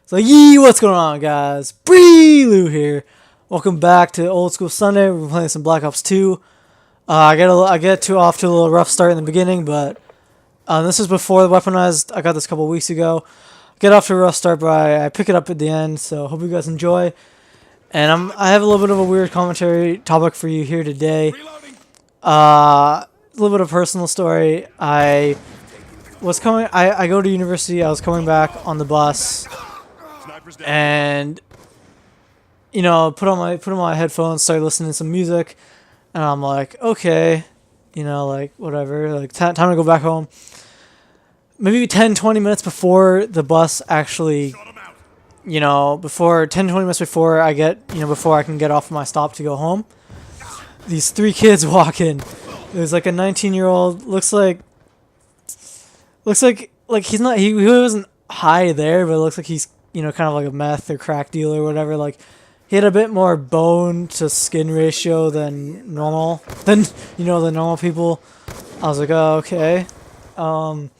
So what's going on, guys? Breeloo here. Welcome back to Old School Sunday. We're playing some Black Ops 2. I get off to a little rough start in the beginning, but this is before the weaponized. I got this a couple weeks ago. Get off to a rough start, but I pick it up at the end. So hope you guys enjoy. And I have a little bit of a weird commentary topic for you here today. A little bit of personal story. I go to university. I was coming back on the bus. And put on my headphones, started listening to some music, and I'm like, okay, like whatever, like time to go back home. Maybe 10-20 minutes before the bus actually, before 10-20 minutes before I before I can get off my stop to go home, these three kids walk in. There's like a 19-year-old, looks like he wasn't high there, but it looks like he's kind of like a meth or crack dealer or whatever. Like, he had a bit more bone to skin ratio than normal, the normal people. I was like, oh, okay. And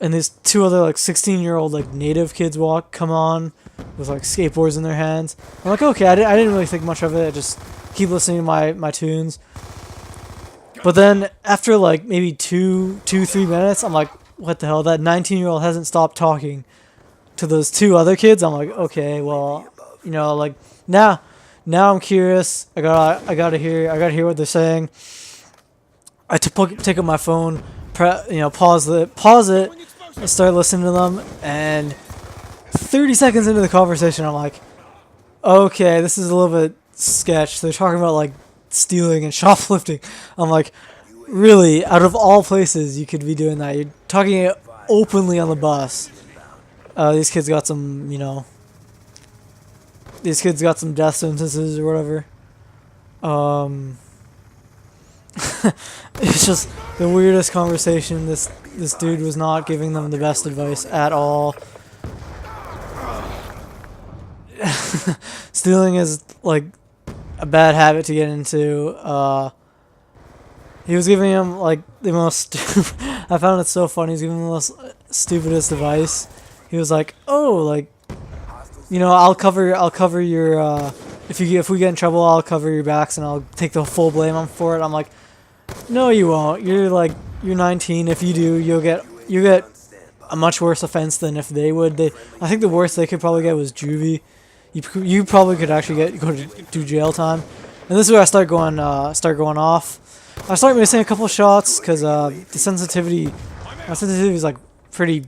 these two other like 16-year-old like native kids come on with like skateboards in their hands. I'm like, okay, I didn't really think much of it. I just keep listening to my tunes. But then after like maybe 3 minutes, I'm like, what the hell? That 19-year-old hasn't stopped talking to those two other kids. I'm like, okay, well, like now I'm curious. I gotta hear what they're saying. I take up my phone, pause it, and start listening to them. And 30 seconds into the conversation, I'm like, okay, this is a little bit sketch. They're talking about like stealing and shoplifting. I'm like, really? Out of all places you could be doing that, you're talking openly on the bus. These kids got some, death sentences or whatever. It's just the weirdest conversation. This dude was not giving them the best advice at all. Stealing is like a bad habit to get into. He was giving him like the most. I found it so funny. He's giving him the most stupidest advice. He was like, "Oh, like, I'll cover your if we get in trouble, I'll cover your backs and I'll take the full blame for it." I'm like, "No, you won't. You're 19. If you do, you'll get a much worse offense than if they would. I think the worst they could probably get was juvie. You probably could actually do jail time." And this is where I start going off. I start missing a couple shots because my sensitivity is like pretty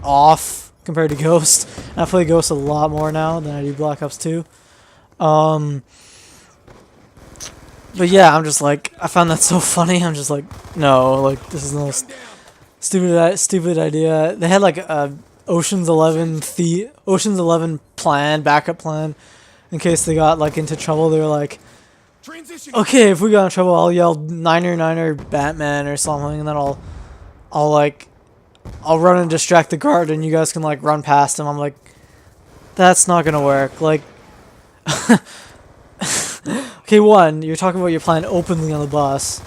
off compared to Ghost. And I play Ghost a lot more now than I do Black Ops 2. But yeah, I'm just like, I found that so funny. I'm just like, no, like, this is the most stupid idea. They had like a Ocean's 11 backup plan in case they got like into trouble. They were like, okay, if we got in trouble, I'll yell Niner Batman or something, and then I'll run and distract the guard, and you guys can like run past him. I'm like, that's not gonna work. Like, okay, one, you're talking about your plan openly on the bus.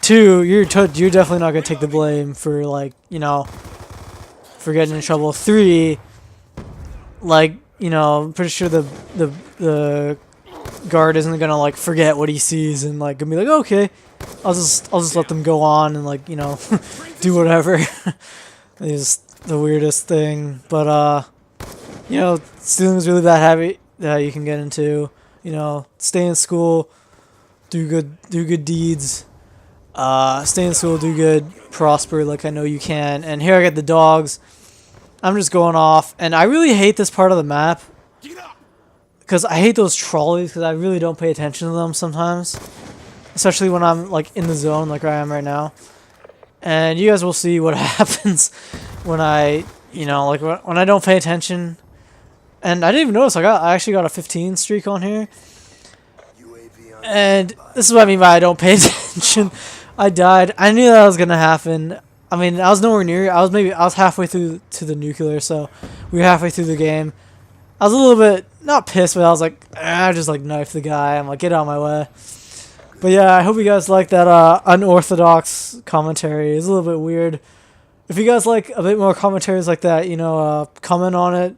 Two, you're definitely not gonna take the blame for for getting in trouble. Three, like, I'm pretty sure the guard isn't gonna like forget what he sees and like gonna be like, okay, I'll just let them go on and like do whatever. It's the weirdest thing, but stealing is really bad habit that you can get into. Stay in school, do good deeds. Stay in school, do good, prosper like I know you can. And here I get the dogs. I'm just going off, and I really hate this part of the map because I hate those trolleys because I really don't pay attention to them sometimes, especially when I'm like in the zone like I am right now. And you guys will see what happens when I, when I don't pay attention. And I didn't even notice I actually got a 15 streak on here. And this is what I mean by I don't pay attention. I died. I knew that was gonna happen. I mean, I was nowhere near. I was halfway through to the nuclear, so we were halfway through the game. I was a little bit not pissed, but I was like, I just like knifed the guy. I'm like, get out of my way. But yeah, I hope you guys like that unorthodox commentary. It's a little bit weird. If you guys like a bit more commentaries like that, comment on it.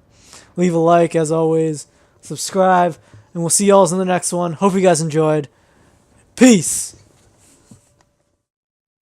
leave a like as always, subscribe, and we'll see y'all in the next one. Hope you guys enjoyed. Peace!